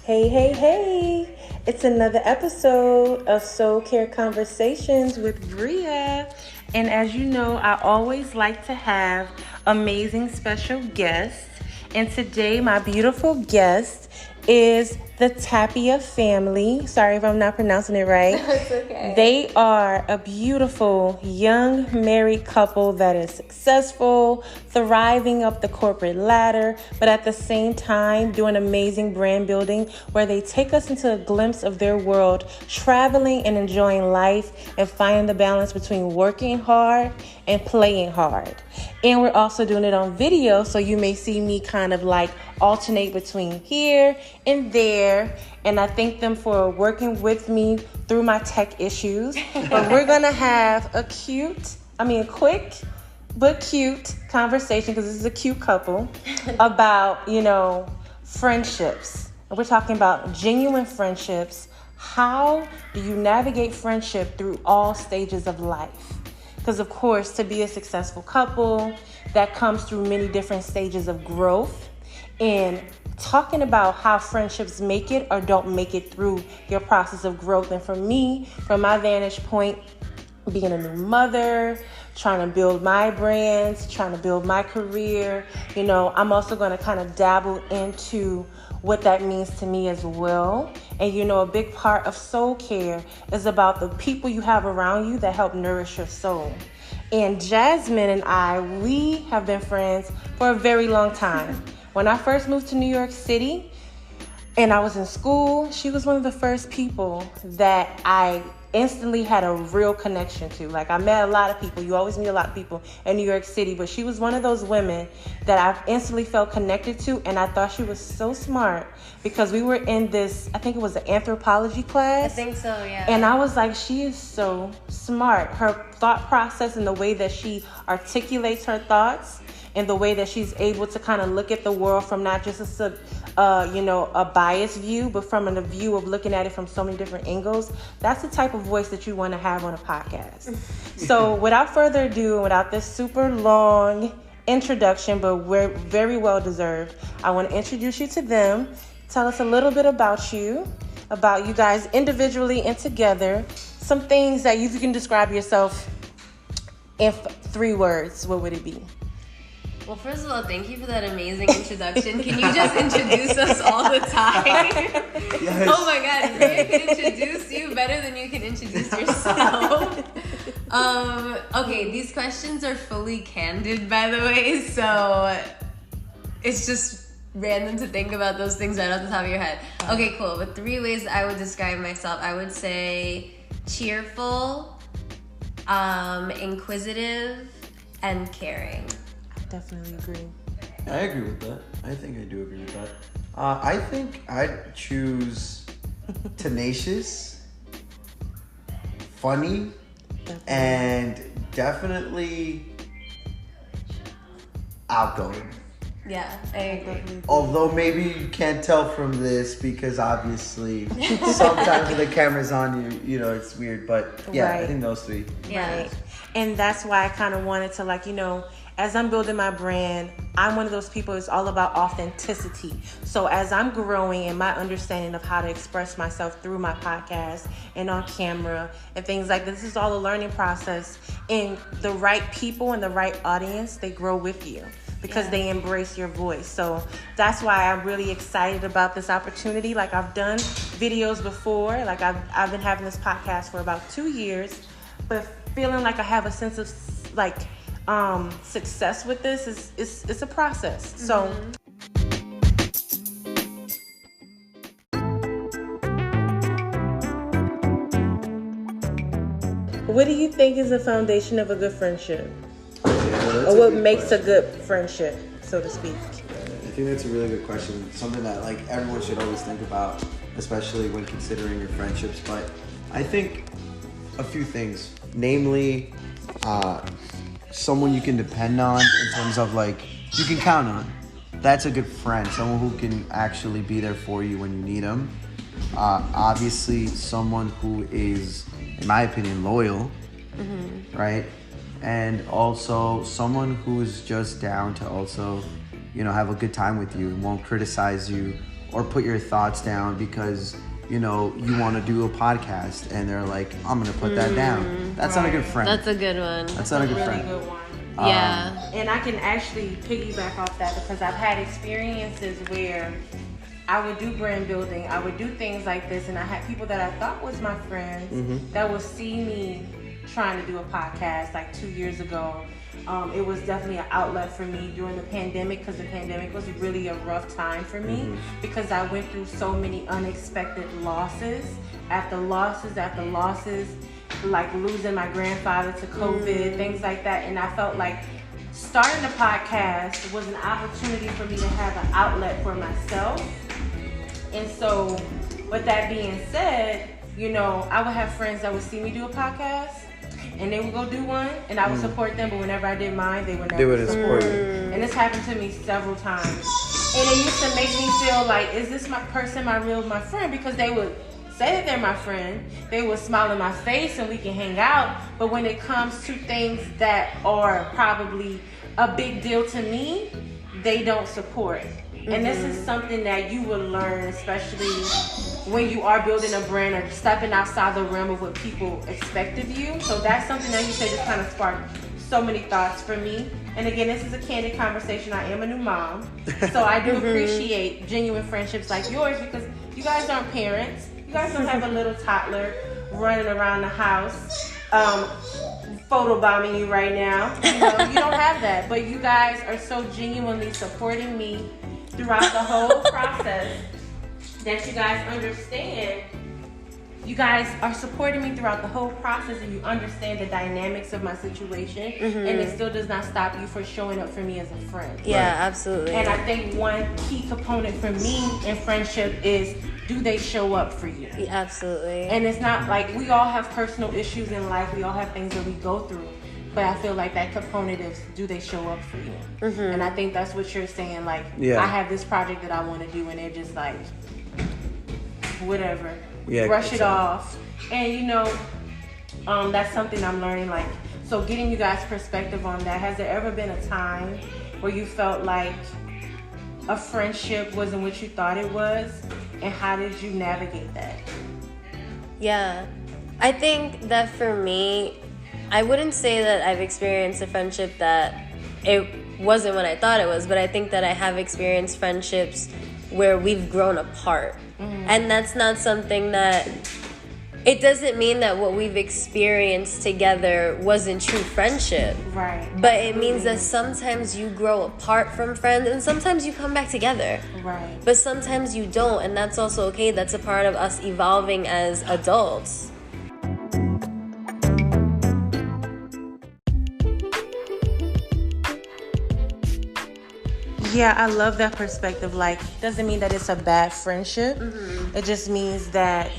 Hey, hey, hey! It's another episode of Soul Care Conversations with Bria. And as you know, I always like to have amazing special guests. And today, my beautiful guest is the Tapia family. Sorry if I'm not pronouncing it right. It's okay. They are a beautiful young married couple that is successful, thriving up the corporate ladder, but at the same time doing amazing brand building where they take us into a glimpse of their world, traveling and enjoying life and finding the balance between working hard and playing hard. And we're also doing it on video, so you may see me kind of like alternate between here and there. And I thank them for working with me through my tech issues. But we're gonna have a quick but cute conversation, because this is a cute couple, about, friendships. And we're talking about genuine friendships. How do you navigate friendship through all stages of life? Because, of course, to be a successful couple, that comes through many different stages of growth. And talking about how friendships make it or don't make it through your process of growth. And for me, from my vantage point, being a new mother, trying to build my brands, trying to build my career, I'm also going to kind of dabble into what that means to me as well. And a big part of soul care is about the people you have around you that help nourish your soul. And Jasmine and I, we have been friends for a very long time. When I first moved to New York City and I was in school, she was one of the first people that I instantly had a real connection to. Like, I met a lot of people. You always meet a lot of people in New York City, but she was one of those women that I instantly felt connected to, and I thought she was so smart because we were in this, I think it was an anthropology class. I think so, yeah. And I was like, she is so smart. Her thought process and the way that she articulates her thoughts and the way that she's able to kind of look at the world from not just a biased view, but from a view of looking at it from so many different angles. That's the type of voice that you want to have on a podcast. So without further ado, and without this super long introduction, but we're very well deserved, I want to introduce you to them. Tell us a little bit about you guys individually and together. Some things that you can describe yourself in 3 words. What would it be? Well, first of all, thank you for that amazing introduction. Can you just introduce us all the time? Yes. Oh my God, Bria can introduce you better than you can introduce yourself. Okay, these questions are fully candid, by the way, so it's just random to think about those things right off the top of your head. Okay, cool. But 3 ways I would describe myself, I would say cheerful, inquisitive, and caring. Definitely agree. I agree with that. I think I do agree with that. I think I'd choose tenacious, funny, and definitely outgoing. Yeah, I agree. Although maybe you can't tell from this because obviously sometimes when the camera's on you, it's weird. But yeah, Right. I think those 3. Yeah. Right. And that's why I kind of wanted to as I'm building my brand, I'm one of those people, it's all about authenticity. So as I'm growing in my understanding of how to express myself through my podcast and on camera and things like this is all a learning process. And the right people and the right audience, they grow with you because they embrace your voice. So that's why I'm really excited about this opportunity. Like, I've done videos before. Like, I've been having this podcast for about 2 years, but feeling like I have a sense of success with this it's a process. So what do you think is the foundation of a good friendship? Or what makes a good friendship, so to speak? I think that's a really good question. Something that everyone should always think about, especially when considering your friendships. But I think a few things, namely, someone you can depend on in terms of you can count on. That's a good friend, someone who can actually be there for you when you need them. Obviously, someone who is, in my opinion, loyal, right? And also someone who is just down to also, have a good time with you and won't criticize you or put your thoughts down because you want to do a podcast and they're like, I'm gonna put that down. That's not a good friend. That's a good one. That's not a good really friend. Good one. Yeah. And I can actually piggyback off that because I've had experiences where I would do brand building, I would do things like this, and I had people that I thought was my friends that would see me trying to do a podcast like 2 years ago. It was definitely an outlet for me during the pandemic because the pandemic was really a rough time for me because I went through so many unexpected losses after losses after losses, like losing my grandfather to COVID, things like that. And I felt like starting a podcast was an opportunity for me to have an outlet for myself. And so with that being said, I would have friends that would see me do a podcast and they would go do one and I would support them, but whenever I did mine, they would never support it. And this happened to me several times. And it used to make me feel like, is this my friend? Because they would say that they're my friend, they would smile in my face and we can hang out, but when it comes to things that are probably a big deal to me, they don't support. And this is something that you will learn, especially when you are building a brand or stepping outside the realm of what people expect of you. So that's something that you said just kind of sparked so many thoughts for me. And again, this is a candid conversation. I am a new mom, so I do appreciate genuine friendships like yours because you guys aren't parents. You guys don't have a little toddler running around the house photobombing you right now. You don't have that. But you guys are so genuinely supporting me throughout the whole process that you guys understand. You guys are supporting me throughout the whole process and you understand the dynamics of my situation and it still does not stop you from showing up for me as a friend. Yeah, absolutely. And I think one key component for me in friendship is, do they show up for you? Yeah, absolutely. And it's not like we all have personal issues in life. We all have things that we go through. But I feel like that component is, do they show up for you? And I think that's what you're saying. Like, I have this project that I want to do and they're just like, whatever. Brush it off. And that's something I'm learning. Like, so getting you guys' perspective on that. Has there ever been a time where you felt like a friendship wasn't what you thought it was? And how did you navigate that? Yeah, I think that for me, I wouldn't say that I've experienced a friendship that it wasn't what I thought it was, but I think that I have experienced friendships where we've grown apart. And that's not something that, it doesn't mean that what we've experienced together wasn't true friendship. Right. But it means that sometimes you grow apart from friends and sometimes you come back together. Right. But sometimes you don't, and that's also okay. That's a part of us evolving as adults. Yeah, I love that perspective. Like, doesn't mean that it's a bad friendship. It just means that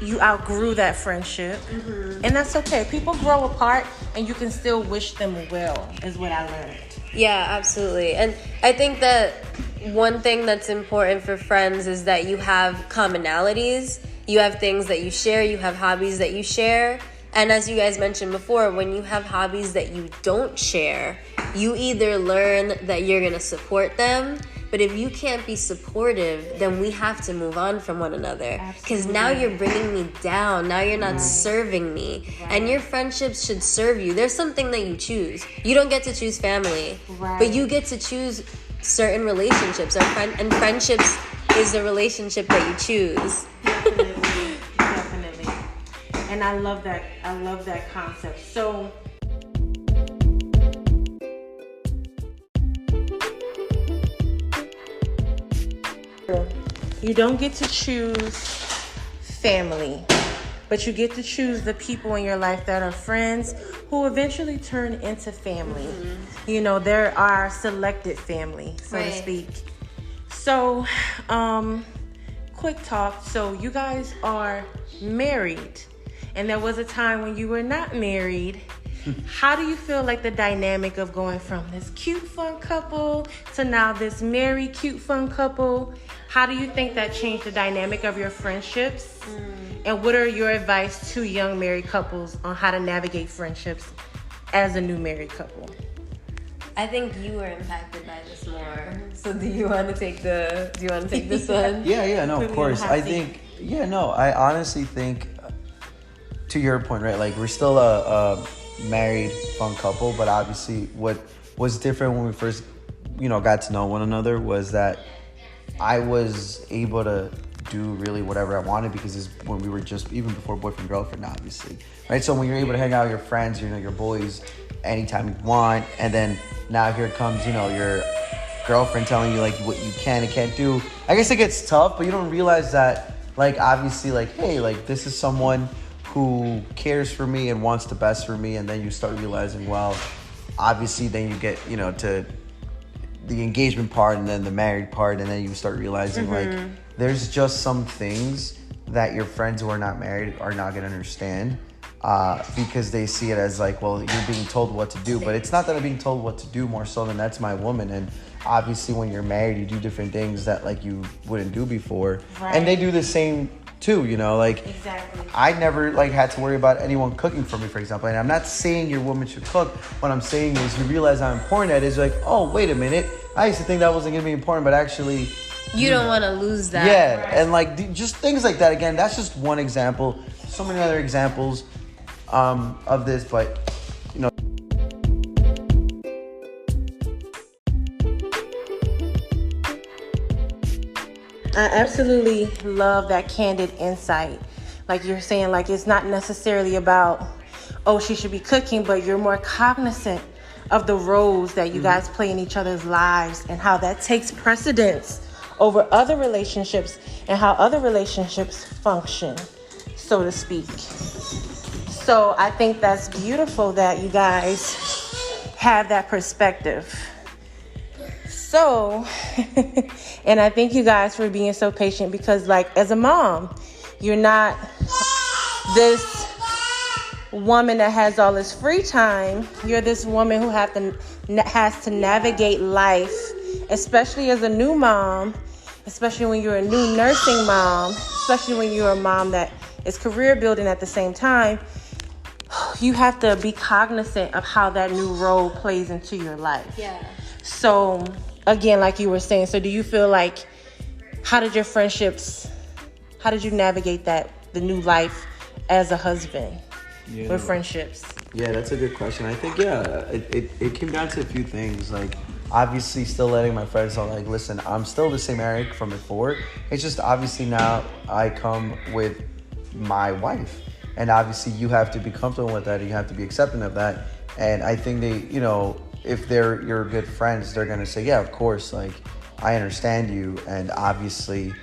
you outgrew that friendship. And that's okay. People grow apart and you can still wish them well, is what I learned. Yeah, absolutely. And I think that one thing that's important for friends is that you have commonalities. You have things that you share. You have hobbies that you share. And as you guys mentioned before, when you have hobbies that you don't share, you either learn that you're going to support them, but if you can't be supportive, then we have to move on from one another. Because now you're bringing me down. Now you're not serving me. And your friendships should serve you. There's something that you choose. You don't get to choose family, but you get to choose certain relationships. And friendships is a relationship that you choose. Definitely. And I love that. I love that concept. So you don't get to choose family, but you get to choose the people in your life that are friends who eventually turn into family. There are selected family, so to speak. So, quick talk. So you guys are married. And there was a time when you were not married. How do you feel like the dynamic of going from this cute, fun couple to now this married, cute, fun couple? How do you think that changed the dynamic of your friendships? And what are your advice to young married couples on how to navigate friendships as a new married couple? I think you were impacted by this more. So do you want to take this one? Yeah, no, of course. I honestly think, to your point, right? Like, we're still a married, fun couple, but obviously what was different when we first, got to know one another was that I was able to do really whatever I wanted, because it's when we were just, even before boyfriend, girlfriend, obviously, right? So when you're able to hang out with your friends, your boys, anytime you want, and then now here comes, your girlfriend telling you, like, what you can and can't do. I guess it gets tough, but you don't realize that, like, obviously, like, hey, like, this is someone who cares for me and wants the best for me, and then you start realizing, well, obviously, then you get, to the engagement part and then the married part, and then you start realizing, like, there's just some things that your friends who are not married are not going to understand, because they see it as like, well, you're being told what to do. But it's not that I'm being told what to do, more so than that's my woman. And obviously when you're married, you do different things that, like, you wouldn't do before. Right. And they do the same too, like, exactly. I never, like, had to worry about anyone cooking for me, for example. And I'm not saying your woman should cook. What I'm saying is, you realize how important that is. Like, oh, wait a minute, I used to think that wasn't gonna be important, but actually you don't want to lose that. Yeah. Right. And, like, just things like that. Again, that's just one example. So many other examples of this, but I absolutely love that candid insight. Like you're saying, like, it's not necessarily about, oh, she should be cooking, but you're more cognizant of the roles that you guys play in each other's lives, and how that takes precedence over other relationships, and how other relationships function, so to speak. So I think that's beautiful that you guys have that perspective. So, and I thank you guys for being so patient, because, like, as a mom, you're not this woman that has all this free time. You're this woman who has to navigate life, especially as a new mom, especially when you're a new nursing mom, especially when you're a mom that is career building at the same time. You have to be cognizant of how that new role plays into your life. Yeah. So, again, like you were saying, so do you feel like, how did you navigate the new life as a husband with friendships? Yeah, that's a good question. I think, it came down to a few things. Like, obviously still letting my friends know, like, listen, I'm still the same Eric from before. It's just obviously now I come with my wife. And obviously you have to be comfortable with that. And you have to be accepting of that. And I think they, if they're your good friends, they're going to say, yeah, of course, like, I understand you. And obviously,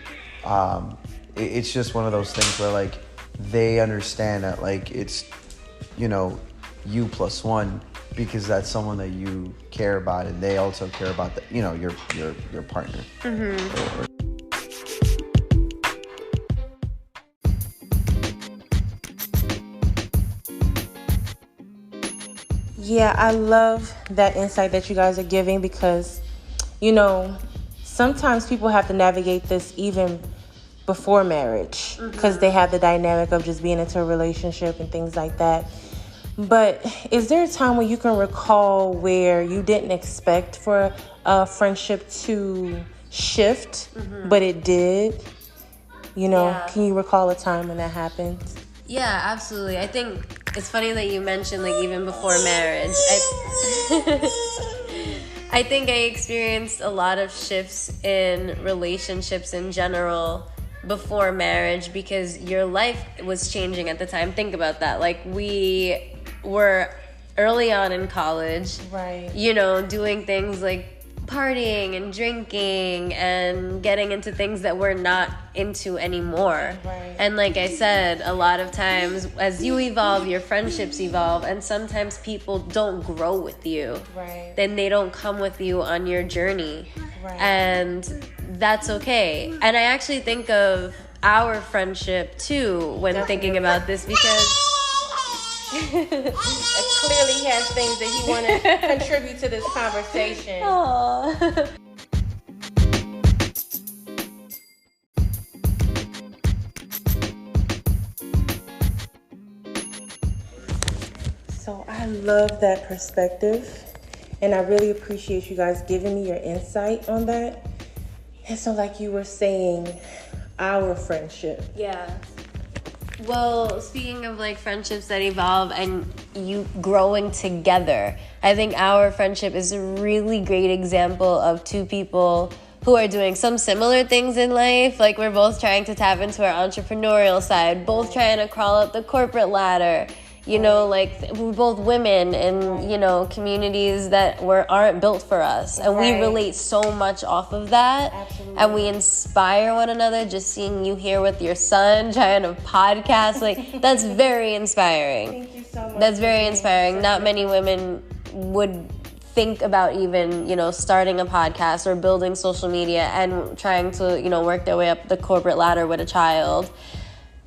it's just one of those things where, like, they understand that, like, it's, you plus one, because that's someone that you care about, and they also care about your partner. Mm-hmm. Yeah, I love that insight that you guys are giving, because, sometimes people have to navigate this even before marriage, because they have the dynamic of just being into a relationship and things like that. But is there a time when you can recall where you didn't expect for a friendship to shift, but it did? Can you recall a time when that happened? Yeah, absolutely. I think it's funny that you mentioned, like, even before marriage. I think I experienced a lot of shifts in relationships in general before marriage, because your life was changing at the time. Think about that. Like, we were early on in college, right? Doing things like partying and drinking and getting into things that we're not into anymore. Right. And like I said, a lot of times as you evolve, your friendships evolve, and sometimes people don't grow with you. Right. Then they don't come with you on your journey. Right. And that's okay. And I actually think of our friendship too when thinking about this, because clearly he has things that he want to contribute to this conversation. Aww. So I love that perspective. And I really appreciate you guys giving me your insight on that. And so like you were saying, our friendship. Yeah. Well, speaking of like friendships that evolve and you growing together, I think our friendship is a really great example of two people who are doing some similar things in life. Like we're both trying to tap into our entrepreneurial side, both trying to crawl up the corporate ladder. You know, like we're both women in, you know, communities that aren't built for us. And we relate so much off of that. Absolutely. And we inspire one another. Just seeing you here with your son trying to podcast, like that's very inspiring. Thank you so much. That's very inspiring. Not many women would think about even, you know, starting a podcast or building social media and trying to, you know, work their way up the corporate ladder with a child.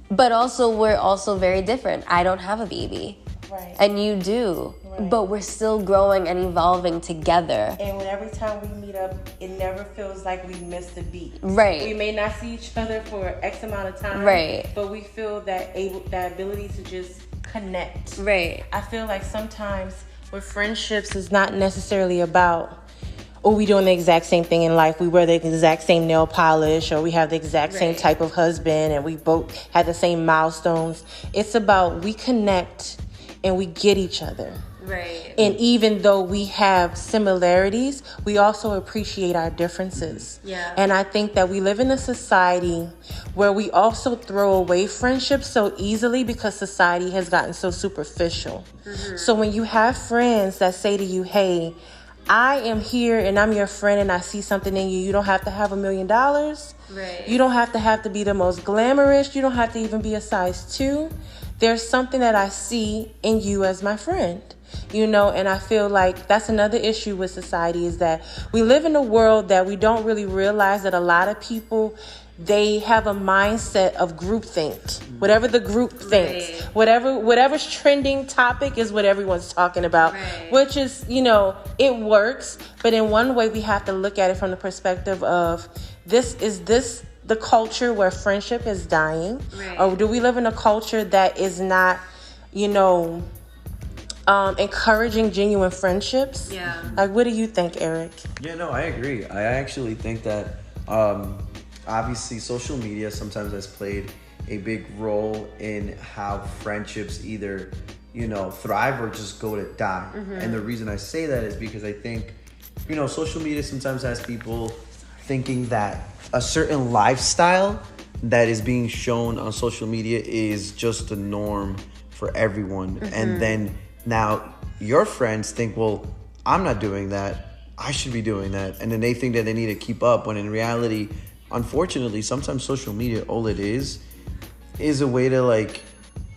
But also, we're also very different. I don't have a baby. Right. And you do. Right. But we're still growing and evolving together. And every time we meet up, it never feels like we missed a beat. Right. We may not see each other for X amount of time. Right. But we feel that ability to just connect. Right. I feel like sometimes with friendships, it's not necessarily about, oh, we doing the exact same thing in life. We wear the exact same nail polish, or we have the exact same type of husband, and we both have the same milestones. It's about we connect and we get each other. Right. And even though we have similarities, we also appreciate our differences. Yeah. And I think that we live in a society where we also throw away friendships so easily because society has gotten so superficial. Mm-hmm. So when you have friends that say to you, hey, I am here and I'm your friend and I see something in you. You don't have to have $1 million. Right. You don't have to be the most glamorous. You don't have to even be a size 2. There's something that I see in you as my friend. You know, and I feel like that's another issue with society is that we live in a world that we don't really realize that a lot of people, they have a mindset of groupthink. Whatever the group thinks, whatever's trending topic is what everyone's talking about, which is, you know, it works. But in one way, we have to look at it from the perspective of this the culture where friendship is dying, or do we live in a culture that is not, you know, encouraging genuine friendships? Yeah. Like, what do you think, Eric? Yeah, no, I agree. I actually think that obviously social media sometimes has played a big role in how friendships either, you know, thrive or just go to die. Mm-hmm. And the reason I say that is because I think, you know, social media sometimes has people thinking that a certain lifestyle that is being shown on social media is just the norm for everyone. Mm-hmm. And then now your friends think, well, I'm not doing that. I should be doing that. And then they think that they need to keep up, when in reality, unfortunately, sometimes social media, all it is a way to like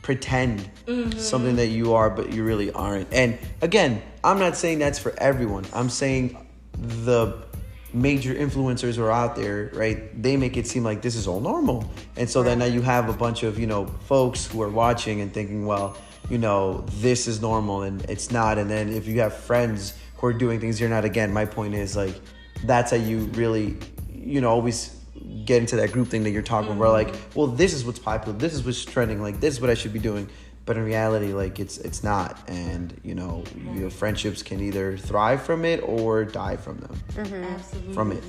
pretend something that you are, but you really aren't. And again, I'm not saying that's for everyone. I'm saying the major influencers who are out there, right? They make it seem like this is all normal. And so then now you have a bunch of, you know, folks who are watching and thinking, well, you know, this is normal and it's not. And then if you have friends who are doing things you're not, again, my point is like, that's how you really, you know, always get into that group thing that you're talking about, where like, well, this is what's popular, this is what's trending, like this is what I should be doing. But in reality, like it's not. And, you know, your friendships can either thrive from it or die from them. Absolutely. From it.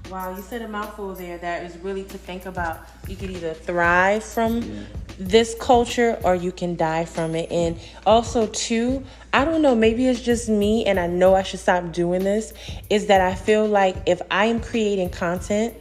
Wow, you said a mouthful there that is really to think about. You could either thrive from this culture or you can die from it. And also, too, I don't know, maybe it's just me and I know I should stop doing this, is that I feel like if I am creating content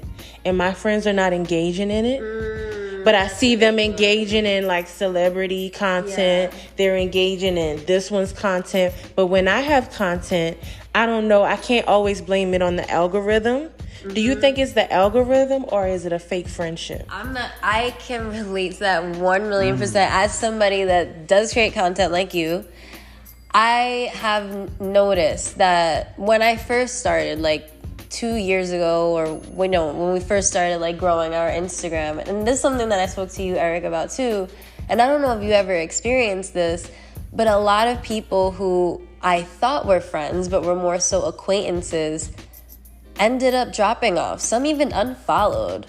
and my friends are not engaging in it, but I see them engaging in like celebrity content, they're engaging in this one's content. But when I have content, I don't know, I can't always blame it on the algorithm. Do you think it's the algorithm or is it a fake friendship? I can relate to that 1,000,000%. As somebody that does create content like you, I have noticed that when I first started, like 2 years ago, or when we first started like growing our Instagram, and this is something that I spoke to you, Eric, about too, and I don't know if you ever experienced this, but a lot of people who I thought were friends but were more so acquaintances ended up dropping off. Some even unfollowed.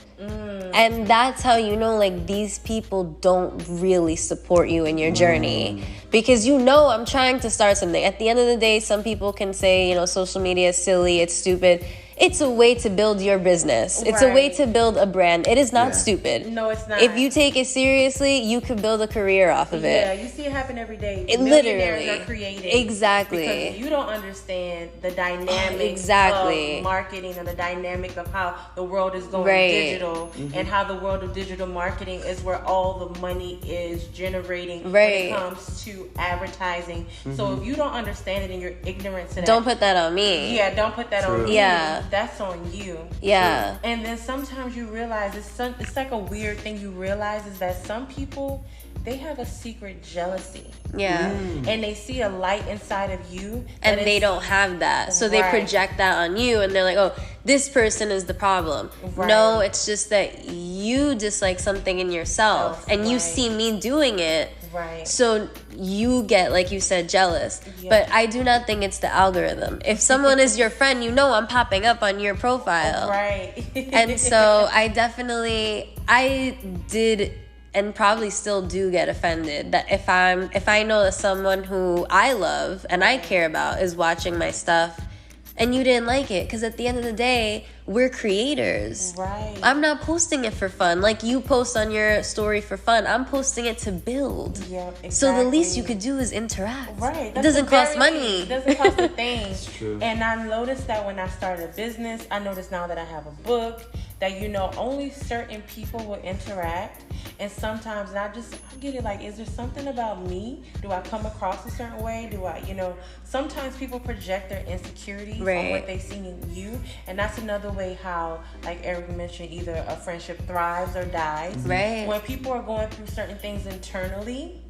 And that's how you know, like, these people don't really support you in your journey. Because I'm trying to start something. At the end of the day, some people can say, social media is silly, it's stupid. It's a way to build your business. It's a way to build a brand. It is not stupid. No, it's not. If you take it seriously, you could build a career off of it. Yeah, you see it happen every day. Literally. Millionaires are created. Exactly. Because you don't understand the dynamics of marketing and the dynamic of how the world is going digital and how the world of digital marketing is where all the money is generating when it comes to advertising. So if you don't understand it and you're ignorant to that. Don't put that on me. Yeah, don't put that on me. Yeah. That's on you. Yeah. And then sometimes you realize it's like a weird thing you realize is that some people, they have a secret jealousy. Yeah. And they see a light inside of you. And they don't have that. So they project that on you and they're like, oh, this person is the problem. Right. No, it's just that you dislike something in yourself and you see me doing it. Right. So you get, like you said, jealous. Yeah. But I do not think it's the algorithm. If someone is your friend, I'm popping up on your profile. Right. And so I did and probably still do get offended that if I know that someone who I love and I care about is watching my stuff and you didn't like it, because at the end of the day, we're creators. Right. I'm not posting it for fun. Like you post on your story for fun. I'm posting it to build. Yeah, exactly. So the least you could do is interact. Right. It doesn't cost money. It doesn't cost a thing. It's true. And I noticed that when I started a business, I noticed now that I have a book, that only certain people will interact. And sometimes I get it, like, is there something about me? Do I come across a certain way? Do I, sometimes people project their insecurities on what they see in you. And that's another way how, like Eric mentioned, either a friendship thrives or dies. Right. When people are going through certain things internally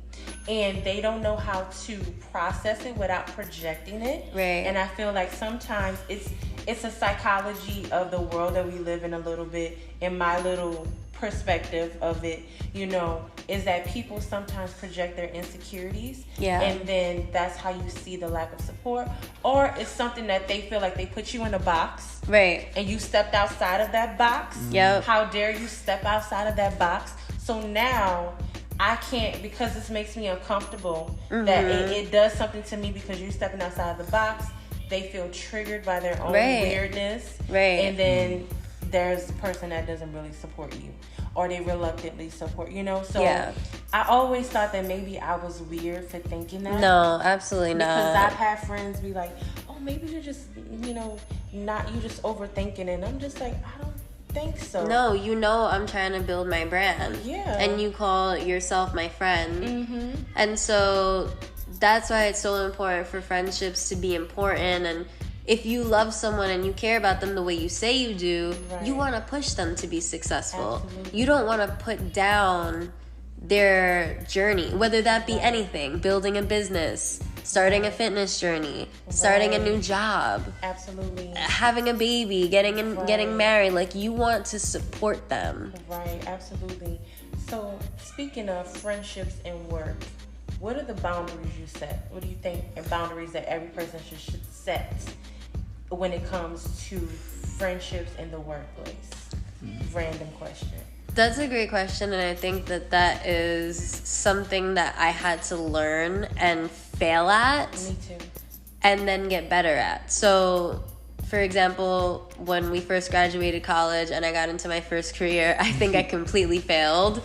and they don't know how to process it without projecting it. Right. And I feel like sometimes it's a psychology of the world that we live in a little bit. In my little perspective of it, is that people sometimes project their insecurities. Yeah. And then that's how you see the lack of support. Or it's something that they feel like they put you in a box. Right. And you stepped outside of that box. Yep. How dare you step outside of that box? So now I can't, because this makes me uncomfortable, that it does something to me because you're stepping outside of the box. They feel triggered by their own weirdness. Right. And then there's a person that doesn't really support you, or they reluctantly support, So I always thought that maybe I was weird for thinking that. No, absolutely not. Because I've had friends be like, oh, maybe you're just, you just overthinking. And I'm just like, I don't think so. No, I'm trying to build my brand. Yeah. And you call yourself my friend. Mm-hmm. And so that's why it's so important for friendships to be important. And if you love someone and you care about them the way you say you do, you want to push them to be successful. Absolutely. You don't want to put down their journey, whether that be anything, building a business, starting a fitness journey, starting a new job, absolutely, having a baby, getting married. Like, you want to support them. Right, absolutely. So speaking of friendships and work, what are the boundaries you set? What do you think are boundaries that every person should set when it comes to friendships in the workplace? Random question. That's a great question, and I think that is something that I had to learn and fail at. Me too. And then get better at. So, for example, when we first graduated college and I got into my first career, I think I completely failed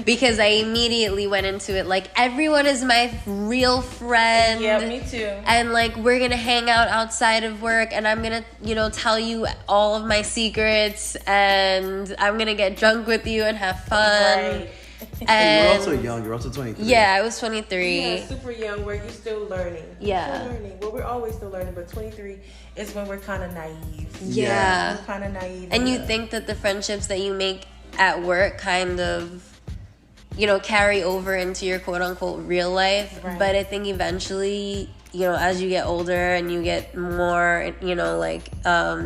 because I immediately went into it like, everyone is my real friend. Yeah, me too. And like, we're going to hang out outside of work and I'm going to, tell you all of my secrets and I'm going to get drunk with you and have fun. Right. And you're also young. You're also 23. Yeah, I was 23. Yeah, super young, where you're still learning. Yeah. Still learning. Well, we're always still learning, but 23 is when we're kind of naive. Yeah. We're kind of naive. And you think that the friendships that you make at work kind of, carry over into your quote-unquote real life. Right. But I think eventually, as you get older and you get more,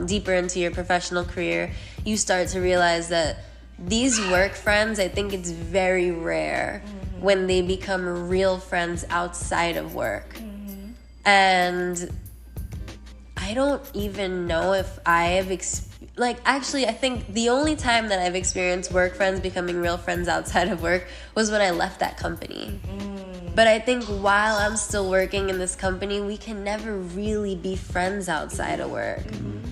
deeper into your professional career, you start to realize that these work friends, I think it's very rare when they become real friends outside of work. And I I don't even know if I have actually, I think the only time that I've experienced work friends becoming real friends outside of work was when I left that company. But I think while I'm still working in this company, we can never really be friends outside of work.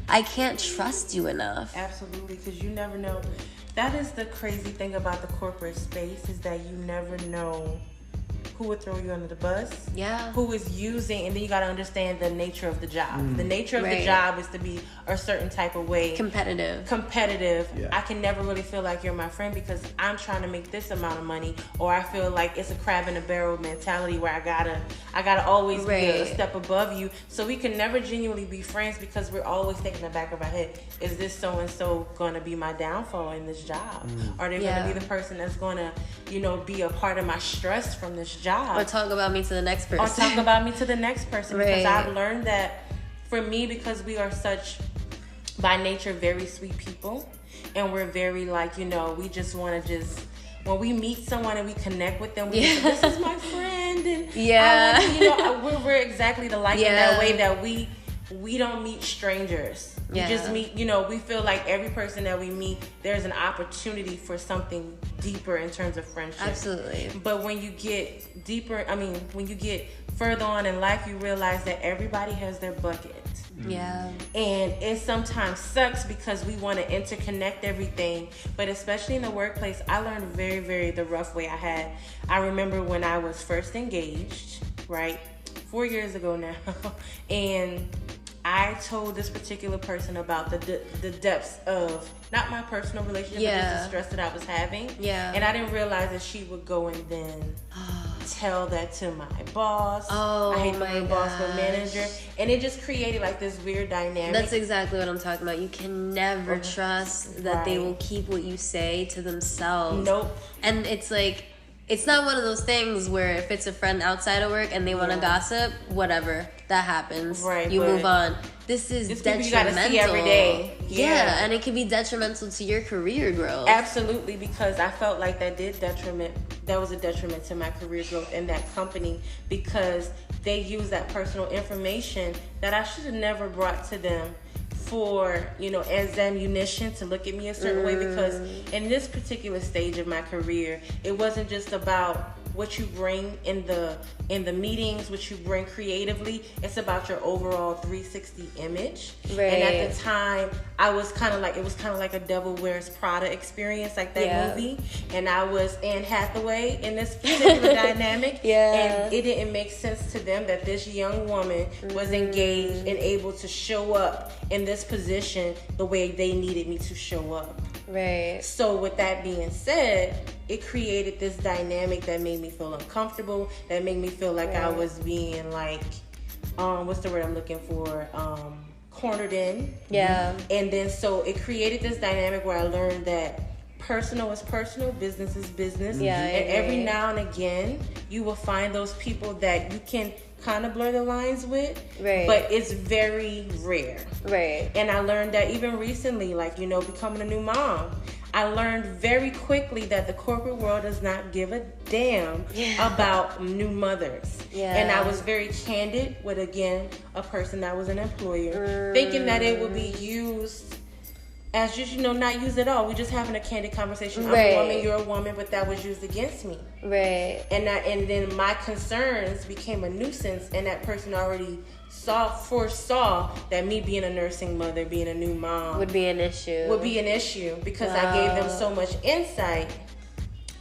I can't trust you enough. Absolutely, because you never know. That is the crazy thing about the corporate space, is that you never know who would throw you under the bus, who is using, and then you got to understand the nature of the job. The nature of the job is to be a certain type of way. Competitive. Yeah. I can never really feel like you're my friend because I'm trying to make this amount of money, or I feel like it's a crab in a barrel mentality where I gotta always be a step above you. So we can never genuinely be friends because we're always thinking in the back of our head, is this so-and-so gonna be my downfall in this job? Are they gonna be the person that's gonna, be a part of my stress from this job? Or talk about me to the next person. Because I've learned that for me, because we are such, by nature, very sweet people, and we're very we just want to when we meet someone and we connect with them, this is my friend, and we're exactly alike in that way, that we don't meet strangers. We just meet, we feel like every person that we meet, there's an opportunity for something deeper in terms of friendship. Absolutely. But when you get deeper, when you get further on in life, you realize that everybody has their bucket. Yeah. And it sometimes sucks because we want to interconnect everything. But especially in the workplace, I learned very, very the rough way I remember when I was first engaged, right? 4 years ago now. And I told this particular person about the depths of not my personal relationship, but just the stress that I was having. Yeah. And I didn't realize that she would go and then tell that to my boss. I hate my boss, but manager. And it just created this weird dynamic. That's exactly what I'm talking about. You can never trust that they will keep what you say to themselves. Nope. And it's it's not one of those things where if it's a friend outside of work and they want to gossip, whatever, that happens. Right. You move on. This is detrimental. You gotta see every day. Yeah, and it can be detrimental to your career growth. Absolutely, because I felt like that was a detriment to my career growth in that company, because they used that personal information that I should have never brought to them for, as ammunition to look at me a certain way, because in this particular stage of my career, it wasn't just about what you bring in the meetings, what you bring creatively. It's about your overall 360 image. Right. And at the time, it was kind of like a Devil Wears Prada experience, like that movie. And I was Anne Hathaway in this particular dynamic. And it didn't make sense to them that this young woman was engaged and able to show up in this position the way they needed me to show up. Right. So with that being said, it created this dynamic that made me feel uncomfortable, that made me feel like I was being what's the word I'm looking for? Cornered in. Yeah. And then so it created this dynamic where I learned that personal is personal, business is business. Yeah. And every now and again, you will find those people that you can kind of blur the lines with, but it's very rare. Right. And I learned that even recently, becoming a new mom, I learned very quickly that the corporate world does not give a damn about new mothers. Yeah. And I was very candid with, again, a person that was an employer, thinking that it would be used as just, not used at all. We're just having a candid conversation. I'm a woman, you're a woman, but that was used against me. Right. And then my concerns became a nuisance, and that person already foresaw that me being a nursing mother, being a new mom would be an issue because I gave them so much insight.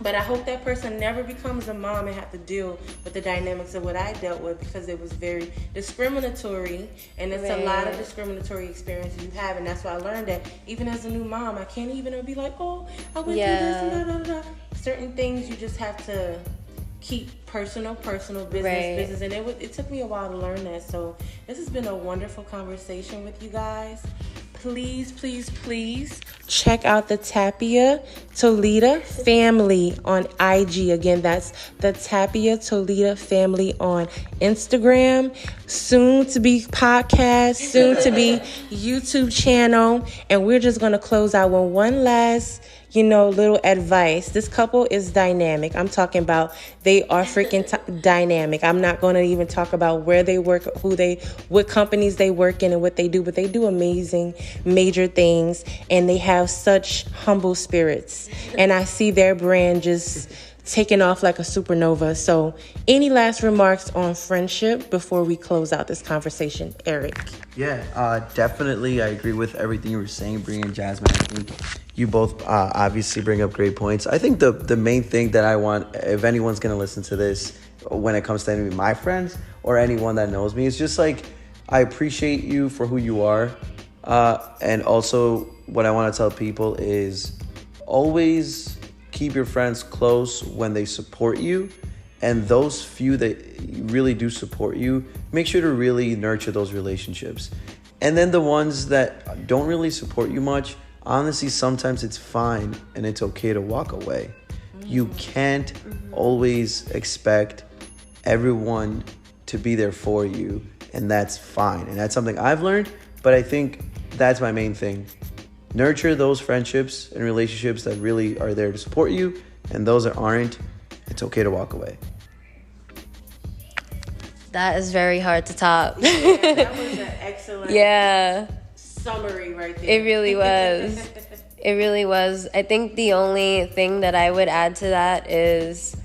But I hope that person never becomes a mom and have to deal with the dynamics of what I dealt with, because it was very discriminatory, and it's a lot of discriminatory experiences you have. And that's why I learned that even as a new mom, I can't even be like, oh, I went through this and da, da, da. Certain things you just have to keep personal, business. And it took me a while to learn that. So this has been a wonderful conversation with you guys. please, please, please check out the Tapia-Toledo Family on IG. Again, that's the Tapia-Toledo Family on Instagram. Soon to be podcast, soon to be YouTube channel. And we're just going to close out with one last, little advice. This couple is dynamic. I'm talking about they are freaking dynamic. I'm not going to even talk about where they work, what companies they work in and what they do, but they do amazing, major things, and they have such humble spirits. And I see their brand just taking off like a supernova. So any last remarks on friendship before we close out this conversation, Eric? Yeah, definitely. I agree with everything you were saying, Bree and Jasmine. I think you both obviously bring up great points. I think the main thing that I want, if anyone's going to listen to this, when it comes to any of my friends or anyone that knows me, is just like, I appreciate you for who you are. And also what I want to tell people is always keep your friends close when they support you. And those few that really do support you, make sure to really nurture those relationships. And then the ones that don't really support you much, honestly, sometimes it's fine and it's okay to walk away. You can't always expect everyone to be there for you, and that's fine. And that's something I've learned, but I think that's my main thing. Nurture those friendships and relationships that really are there to support you, and those that aren't, it's okay to walk away. That is very hard to top. Yeah, that was an excellent summary right there. It really was. It really was. I think the only thing that I would add to that is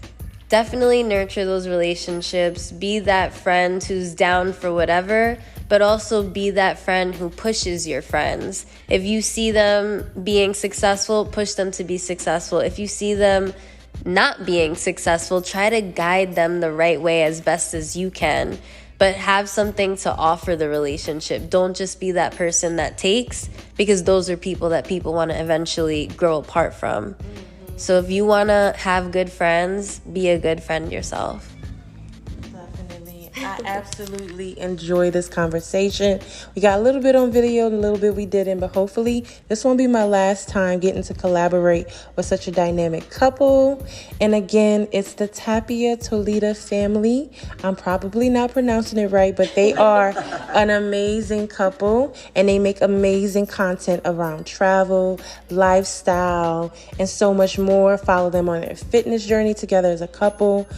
definitely nurture those relationships. Be that friend who's down for whatever, but also be that friend who pushes your friends. If you see them being successful, push them to be successful. If you see them not being successful, try to guide them the right way as best as you can, but have something to offer the relationship. Don't just be that person that takes, because those are people that people want to eventually grow apart from. So if you want to have good friends, be a good friend yourself. I absolutely enjoy this conversation. We got a little bit on video and a little bit we didn't, but hopefully this won't be my last time getting to collaborate with such a dynamic couple. And again, it's the Tapia-Toledo Family. I'm probably not pronouncing it right, but they are an amazing couple and they make amazing content around travel, lifestyle, and so much more. Follow them on their fitness journey together as a couple.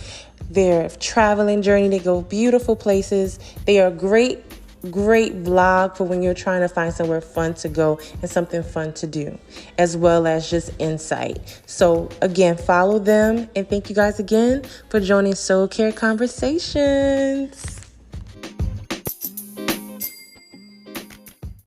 Their traveling journey, they go beautiful places. They are a great vlog for when you're trying to find somewhere fun to go and something fun to do, as well as just insight. So again, follow them, and thank you guys again for joining Soul Care Conversations.